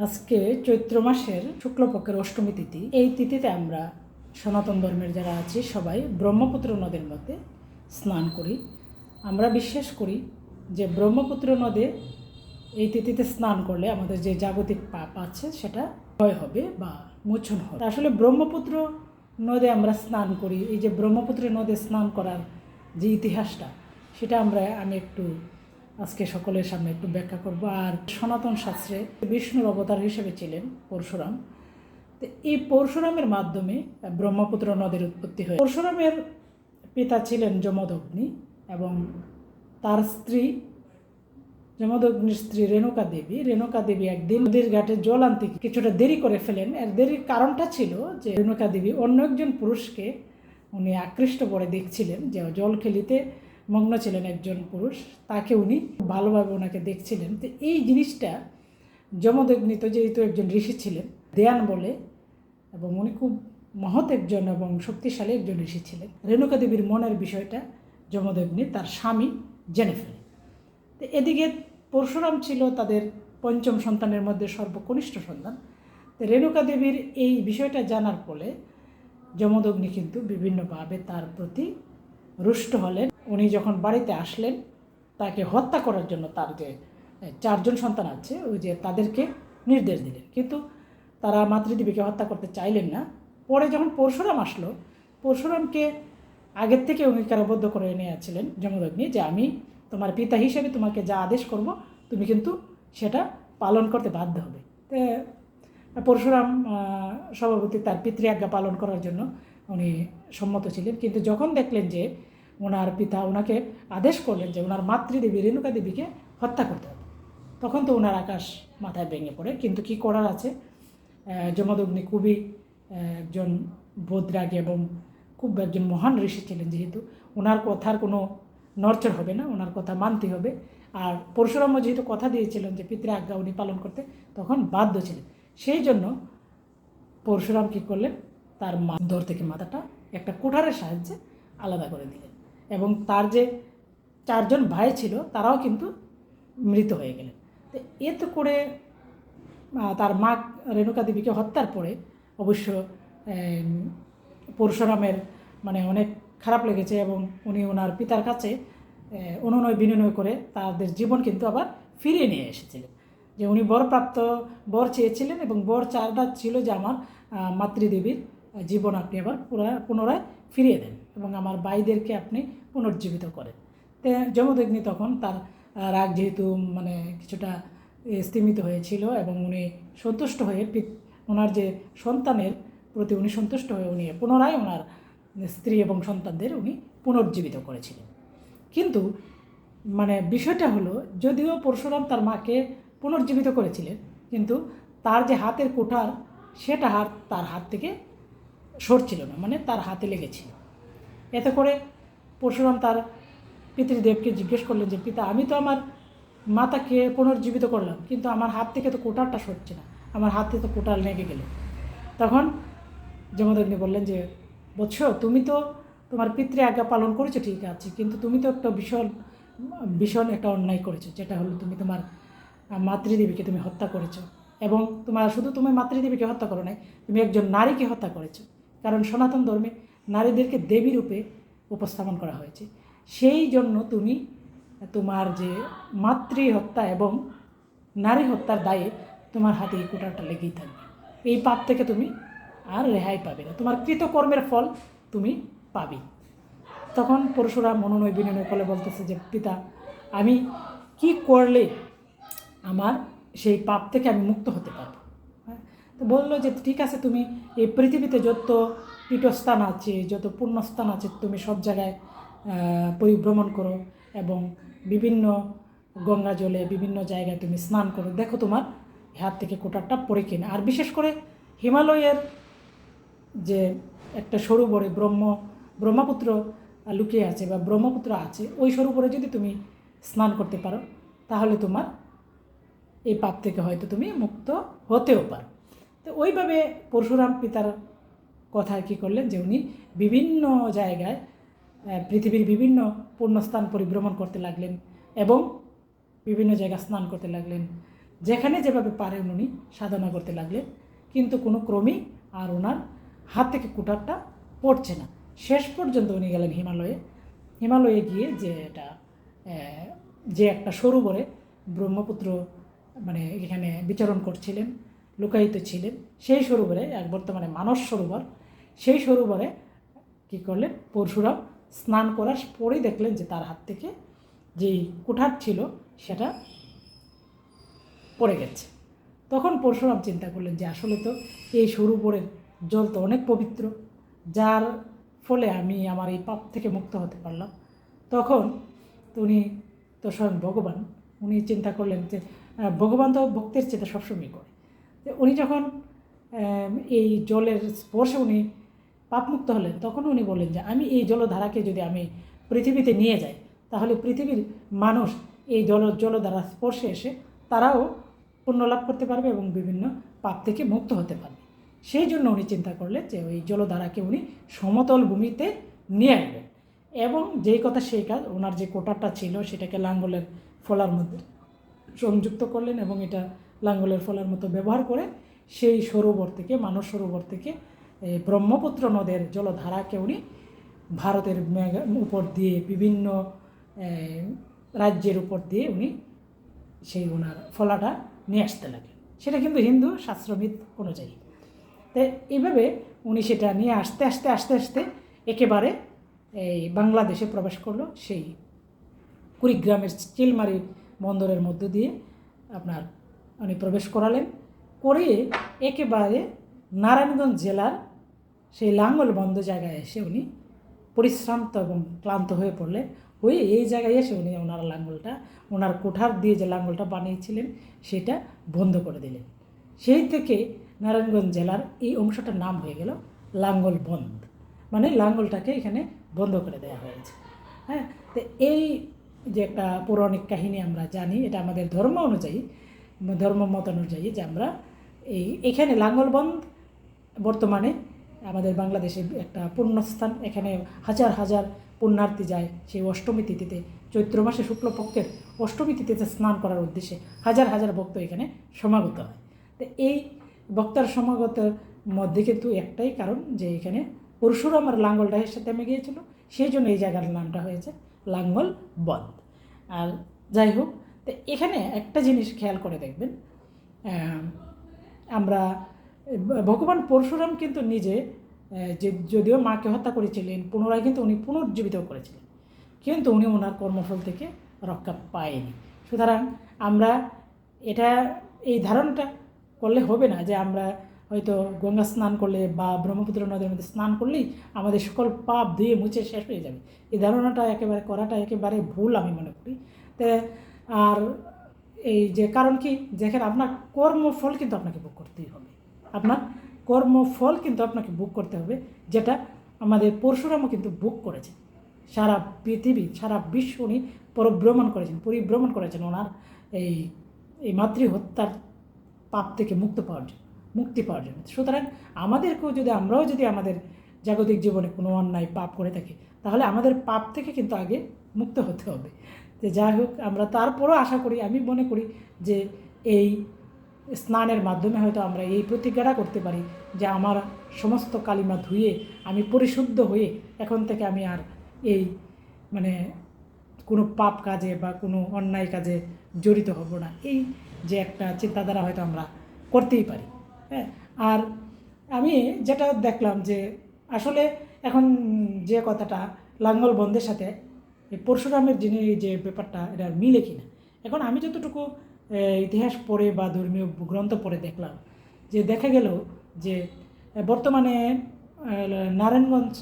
আজকে চৈত্র মাসের শুক্লপক্ষের অষ্টমী তিথি। এই তিথিতে আমরা সনাতন ধর্মের যারা আছি সবাই ব্রহ্মপুত্র নদের মধ্যে স্নান করি। আমরা বিশ্বাস করি যে ব্রহ্মপুত্র নদে এই তিথিতে স্নান করলে আমাদের যে জাগতিক পাপ আছে সেটা ক্ষয় হবে বা মোচন হবে। আসলে ব্রহ্মপুত্র নদে আমরা স্নান করি, এই যে ব্রহ্মপুত্র নদে স্নান করার যে ইতিহাসটা সেটা আমি একটু আজকে সকলের সামনে একটু ব্যাখ্যা করব। আর সনাতন শাস্ত্রে বিষ্ণুর অবতার হিসেবে ছিলেন পরশুরাম। তো এই পরশুরামের মাধ্যমে ব্রহ্মপুত্র নদের উৎপত্তি হয়। পরশুরামের পিতা ছিলেন যমদগ্নি এবং তার স্ত্রী যমদগ্নির স্ত্রী রেণুকা দেবী একদিন নদীর ঘাটে জল আনতে কিছুটা দেরি করে ফেলেন। এর দেরির কারণটা ছিল যে রেণুকা দেবী অন্য একজন পুরুষকে উনি আকৃষ্ট করে দেখছিলেন, যে জল খেলিতে মগ্ন ছিলেন একজন পুরুষ, তাকে উনি ভালোভাবে ওনাকে দেখছিলেন। তো এই জিনিসটা যমদগ্নি তো যেহেতু একজন ঋষি ছিলেন, দেয়ান বলে, এবং উনি খুব মহৎ একজন এবং শক্তিশালী একজন ঋষি ছিলেন। রেণুকা দেবীর মনের বিষয়টা যমদগ্নি তার স্বামী জেনে ফেলে। তো এদিকে পরশুরাম ছিল তাদের পঞ্চম সন্তানের মধ্যে সর্বকনিষ্ঠ সন্তান। তো রেণুকা দেবীর এই বিষয়টা জানার ফলে যমদগ্নি কিন্তু বিভিন্নভাবে তার প্রতি রুষ্ট হলেন। উনি যখন বাড়িতে আসলেন তাকে হত্যা করার জন্য তার যে 4 জন সন্তান আছে ওই যে তাদেরকে নির্দেশ দিলেন, কিন্তু তারা মাতৃদেবীকে হত্যা করতে চাইলেন না। পরে যখন পরশুরাম আসলো, পরশুরামকে আগের থেকে অঙ্গীকারবদ্ধ করে নিয়েছিলেন যমদগ্নি যে আমি তোমার পিতা হিসেবে তোমাকে যা আদেশ করব তুমি কিন্তু সেটা পালন করতে বাধ্য হবে। তো পরশুরাম স্বভাবতই তার পিতৃআজ্ঞা পালন করার জন্য উনি সম্মত ছিলেন। কিন্তু যখন দেখলেন যে ওনার পিতা ওনাকে আদেশ করলেন যে ওনার মাতৃদেবী রেণুকা দেবীকে হত্যা করতে হবে, তখন তো ওনার আকাশ মাথায় ভেঙে পড়ে। কিন্তু কি করার আছে, যমদগ্নি খুবই একজন বৈরাগী এবং খুব একজন মহান ঋষি ছিলেন, যেহেতু ওনার কথার কোনো নড়চড় হবে না, ওনার কথা মানতে হবে। আর পরশুরামও যেহেতু কথা দিয়েছিলেন যে পিতৃ আজ্ঞা উনি পালন করতে, তখন বাধ্য ছিলেন। সেই জন্য পরশুরাম কী করলেন, তার ধর থেকে মাথাটা একটা কুঠারের সাহায্যে আলাদা করে দিলেন, এবং তার যে 4 জন ভাই ছিল তারাও কিন্তু মৃত হয়ে গেলেন। তো এতে করে তার মা রেণুকা দেবীকে হত্যার পরে অবশ্য পরশুরামের অনেক খারাপ লেগেছে, এবং উনি ওনার পিতার কাছে অনুনয় বিনয় করে তাদের জীবন কিন্তু আবার ফিরিয়ে নিয়ে এসেছিলেন। যে উনি বর চেয়েছিলেন, এবং বর চাওয়াটা ছিল যে আমার মাতৃদেবীর জীবন আপনি আবার পুনরায় ফিরিয়ে দেন এবং আমার ভাইদেরকে আপনি পুনর্জীবিত করেন। তো যমদগ্নি তখন তার রাগ যেহেতু কিছুটা স্তিমিত হয়েছিল, এবং উনি সন্তুষ্ট হয়ে ওনার যে সন্তানের প্রতি উনি সন্তুষ্ট হয়ে উনি পুনরায় ওনার স্ত্রী এবং সন্তানদের উনি পুনর্জীবিত করেছিলেন। কিন্তু বিষয়টা হলো, যদিও পরশুরাম তার মাকে পুনর্জীবিত করেছিলেন, কিন্তু তার যে হাতের কুঠার সেটা তার হাত থেকে সরছিল না, তার হাতে লেগেছিল। এতে করে পরশুরাম তার পিতৃদেবকে জিজ্ঞেস করলেন যে পিতা, আমি তো আমার মাতাকে পুনর্জীবিত করলাম, কিন্তু আমার হাত থেকে তো কুঠারটা সরছে না, আমার হাতে তো কুঠার লেগে গেল। তখন যমদগ্নি বললেন যে বৎস, তুমি তো তোমার পিতৃ আজ্ঞা পালন করেছো ঠিক আছে, কিন্তু তুমি তো একটা ভীষণ একটা অন্যায় করেছো, যেটা হলো তুমি তোমার মাতৃদেবীকে তুমি হত্যা করেছো। এবং তুমি মাতৃদেবীকে হত্যা করো নাই, তুমি একজন নারীকে হত্যা করেছো। কারণ সনাতন ধর্মে নারীদেরকে দেবী রূপে উপস্থাপন করা হয়েছে। সেই জন্য তুমি তোমার যে মাতৃ হত্যা এবং নারী হত্যার দায়ে তোমার হাতে এই কুঠারটা লেগেই থাকবে। এই পাপ থেকে তুমি আর রেহাই পাবে না, তোমার কৃতকর্মের ফল তুমি পাবে। তখন পরশুরাম অনুনয় বিনয় ফলে বলতেছে যে পিতা, আমি কি করলে আমার সেই পাপ থেকে আমি মুক্ত হতে পারবো? তো বললো যে ঠিক আছে, তুমি এই পৃথিবীতে যত পীঠস্থান আছে, যত পুণ্যস্থান আছে, তুমি সব জায়গায় পরিভ্রমণ করো এবং বিভিন্ন গঙ্গা জলে বিভিন্ন জায়গায় তুমি স্নান করো, দেখো তোমার হাত থেকে কুঠারটা পড়ে কিনা। আর বিশেষ করে হিমালয়ের যে একটা সরোবরে ব্রহ্মপুত্র লুকিয়ে আছে বা ব্রহ্মপুত্র আছে, ওই সরোবরে যদি তুমি স্নান করতে পারো তাহলে তোমার এই পাপ থেকে হয়তো তুমি মুক্ত হতেও পারো। তো ওইভাবে পরশুরাম পিতার কথা কী করলেন যে উনি বিভিন্ন জায়গায় পৃথিবীর বিভিন্ন পুণ্যস্থান পরিভ্রমণ করতে লাগলেন এবং বিভিন্ন জায়গায় স্নান করতে লাগলেন। যেখানে যেভাবে পারেন উনি সাধনা করতে লাগলেন, কিন্তু কোনো ক্রমেই আর ওনার হাত থেকে কুঠারটা পড়ছে না। শেষ পর্যন্ত উনি গেলেন হিমালয়ে গিয়ে যে একটা সরোবরে ব্রহ্মপুত্র মানে এখানে বিচরণ করছিলেন, লুকায়িত ছিলেন, সেই সরোবরে, এক বর্তমানে মানস সরোবর, সেই সরোবরে কী করলেন, পরশুরাম স্নান করার পরেই দেখলেন যে তার হাত থেকে যেই কুঠার ছিল সেটা পড়ে গেছে। তখন পরশুরাম চিন্তা করলেন যে আসলে তো এই সরোবরের জল তো অনেক পবিত্র, যার ফলে আমি আমার এই পাপ থেকে মুক্ত হতে পারলাম। তখন উনি তো স্বয়ং ভগবান, উনি চিন্তা করলেন যে ভগবান তো ভক্তের চেয়ে সবসময় করে। উনি যখন এই জলের স্পর্শে উনি পাপমুক্ত হলেন, তখন উনি বললেন যে আমি এই জলধারাকে যদি আমি পৃথিবীতে নিয়ে যাই, তাহলে পৃথিবীর মানুষ এই জলধারা স্পর্শে এসে তারাও পুণ্য লাভ করতে পারবে এবং বিভিন্ন পাপ থেকে মুক্ত হতে পারবে। সেই জন্য উনি চিন্তা করলেন যে ওই জলধারাকে উনি সমতল ভূমিতে নিয়ে আসবেন, এবং যেই কথা সেই কাজ। ওনার যে কোটারটা ছিল সেটাকে লাঙ্গলের ফলার মধ্যে সংযুক্ত করলেন এবং এটা লাঙ্গলের ফলার মতো ব্যবহার করে সেই সরোবর থেকে, মানস সরোবর থেকে ব্রহ্মপুত্র নদের জলধারাকে উনি ভারতের উপর দিয়ে বিভিন্ন রাজ্যের উপর দিয়ে উনি সেই ওনার ফলাটা নিয়ে আসতে লাগলেন। সেটা কিন্তু হিন্দু শাস্ত্রবিদ অনুযায়ী। তো এইভাবে উনি সেটা নিয়ে আস্তে আস্তে একেবারে এই বাংলাদেশে প্রবেশ করলো। সেই কুড়িগ্রামের চিলমারি বন্দরের মধ্য দিয়ে আপনার উনি প্রবেশ করালেন, করে একেবারে নারায়ণগঞ্জ জেলার সেই লাঙ্গল বন্ধ জায়গায় এসে উনি পরিশ্রান্ত এবং ক্লান্ত হয়ে পড়লেন। এই জায়গায় এসে উনি ওনার কোঠার দিয়ে যে লাঙ্গলটা বানিয়েছিলেন সেটা বন্ধ করে দিলেন। সেই থেকে নারায়ণগঞ্জ জেলার এই অংশটার নাম হয়ে গেল লাঙ্গল বন্ধ, মানে লাঙ্গলটাকে এখানে বন্ধ করে দেওয়া হয়েছে। হ্যাঁ, তো এই যে একটা পৌরাণিক কাহিনী আমরা জানি, এটা আমাদের ধর্মমত অনুযায়ী যে আমরা এখানে লাঙ্গলবন্ধ বর্তমানে আমাদের বাংলাদেশে একটা পুণ্যস্থান। এখানে হাজার হাজার পুণ্যার্থী যায় সেই অষ্টমী তিথিতে, চৈত্র মাসে শুক্লপক্ষের অষ্টমী তিথিতে স্নান করার উদ্দেশ্যে হাজার হাজার ভক্ত এখানে সমাগত হয়। তো এই ভক্তার সমাগতের মধ্যে কিন্তু একটাই কারণ যে এখানে পরশুরাম আর লাঙ্গলটা এসে থেমে গিয়েছিল, সেই জন্য এই জায়গার নামটা হয়েছে লাঙ্গল বন্ধ। আর যাই হোক, তো এখানে একটা জিনিস খেয়াল করে দেখবেন, আমরা ভগবান পরশুরাম কিন্তু নিজে যদিও মাকে হত্যা করেছিলেন, পুনরায় কিন্তু উনি পুনর্জীবিত করেছিলেন, কিন্তু উনি ওনার কর্মফল থেকে রক্ষা পায়নি। সুতরাং আমরা এই ধারণাটা করলে হবে না যে আমরা হয়তো গঙ্গা স্নান করলে বা ব্রহ্মপুত্র নদের মধ্যে স্নান করলেই আমাদের সকল পাপ ধুয়ে মুছে শেষ হয়ে যাবে। এই ধারণাটা করাটা একেবারে ভুল আমি মনে করি। আর এই যে কারণ কি, যেখানে আপনার কর্মফল কিন্তু আপনাকে ভোগ করতেই হবে, আপনার কর্মফল কিন্তু আপনাকে ভোগ করতে হবে, যেটা আমাদের পরশুরামও কিন্তু ভোগ করেছে। সারা পৃথিবী, সারা বিশ্ব উনি পরিভ্রমণ করেছেন ওনার এই মাতৃহত্যার পাপ থেকে মুক্তি পাওয়ার জন্য। সুতরাং আমরাও যদি আমাদের জাগতিক জীবনে কোনো অন্যায় পাপ করে থাকি, তাহলে আমাদের পাপ থেকে কিন্তু আগে মুক্ত হতে হবে। তো যাই হোক, আমরা তারপরও আশা করি, আমি মনে করি যে এই স্নানের মাধ্যমে হয়তো আমরা এই প্রতিজ্ঞাটা করতে পারি যে আমার সমস্ত কালিমা ধুয়ে আমি পরিশুদ্ধ হয়ে এখন থেকে আমি আর এই কোনো পাপ কাজে বা কোনো অন্যায় কাজে জড়িত হব না। এই যে একটা চিন্তাধারা হয়তো আমরা করতেই পারি। হ্যাঁ, আর আমি যেটা দেখলাম যে আসলে এখন যে কথাটা লাঙ্গল বন্ধের সাথে পরশুরামের যে ব্যাপারটা, এটা মিলে কিনা। এখন আমি যতটুকু ইতিহাস পড়ে বা ধর্মীয় গ্রন্থ পড়ে দেখলাম, যে দেখা গেল যে বর্তমানে নারায়ণগঞ্জ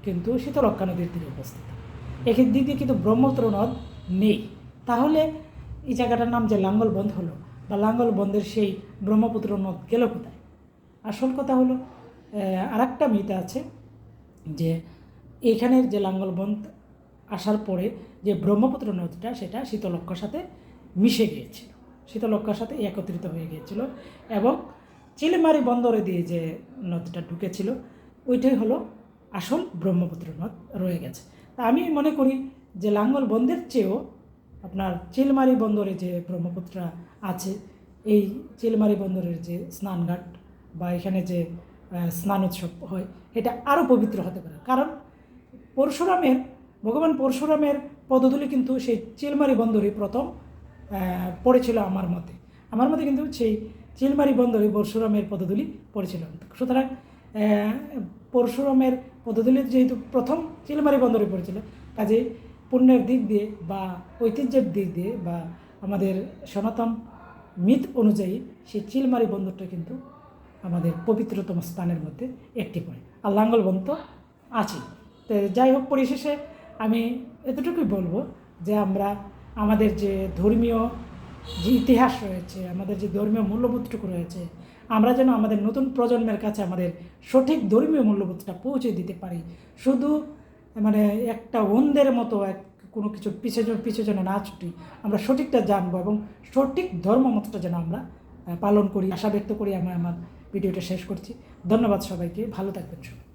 কিন্তু শীতলক্ষ্যা নদীর তীরে অবস্থিত। এর দিক দিয়ে কিন্তু ব্রহ্মপুত্র নদ নেই। তাহলে এই জায়গাটার নাম যে লাঙ্গল বন্ধ হলো বা লাঙ্গল বন্ধের সেই ব্রহ্মপুত্র নদ গেল কোথায়? আসল কথা হলো আরেকটা মিথ আছে যে এইখানের যে লাঙ্গল বন্ধ আসার পরে যে ব্রহ্মপুত্র নদীটা, সেটা শীতলক্ষ্যার সাথে মিশে গিয়েছিল, শীতলক্ষ্যার সাথে একত্রিত হয়ে গিয়েছিল, এবং চিলমারি বন্দরে দিয়ে যে নদীটা ঢুকেছিল ওইটাই হলো আসল ব্রহ্মপুত্র নদ রয়ে গেছে। তা আমি মনে করি যে লাঙ্গল বন্ধের চেয়েও আপনার চিলমারি বন্দরে যে ব্রহ্মপুত্র আছে, এই চিলমারি বন্দরের যে স্নানঘাট বা এখানে যে স্নান উৎসব হয় এটা আরও পবিত্র হতে পারে। কারণ ভগবান পরশুরামের পদধূলি কিন্তু সেই চিলমারি বন্দরই প্রথম পড়েছিল আমার মতে কিন্তু সেই চিলমারি বন্দরে পরশুরামের পদধূলি পড়েছিল। সুতরাং পরশুরামের পদধূলি যেহেতু প্রথম চিলমারি বন্দরে পড়েছিল, কাজেই পুণ্যের দিক দিয়ে বা ঐতিহ্যের দিক দিয়ে বা আমাদের সনাতন মিথ অনুযায়ী সেই চিলমারি বন্দরটা কিন্তু আমাদের পবিত্রতম স্থানের মধ্যে একটি পড়ে, আর লাঙ্গলবন্ত তো আছে। তো যাই হোক, পরিশেষে আমি এতটুকুই বলবো যে আমরা আমাদের যে ধর্মীয় যে ইতিহাস রয়েছে, আমাদের যে ধর্মীয় মূল্যবোধটুকু রয়েছে, আমরা যেন আমাদের নতুন প্রজন্মের কাছে আমাদের সঠিক ধর্মীয় মূল্যবোধটা পৌঁছে দিতে পারি। শুধু মানে একটা অন্ধের মতো কোনো কিছুর পিছে যেন না ছুটি, আমরা সঠিকটা জানবো এবং সঠিক ধর্মমতটা যেন আমরা পালন করি। আশা ব্যক্ত করি আমি আমার ভিডিওটা শেষ করছি। ধন্যবাদ সবাইকে, ভালো থাকবেন সবাই।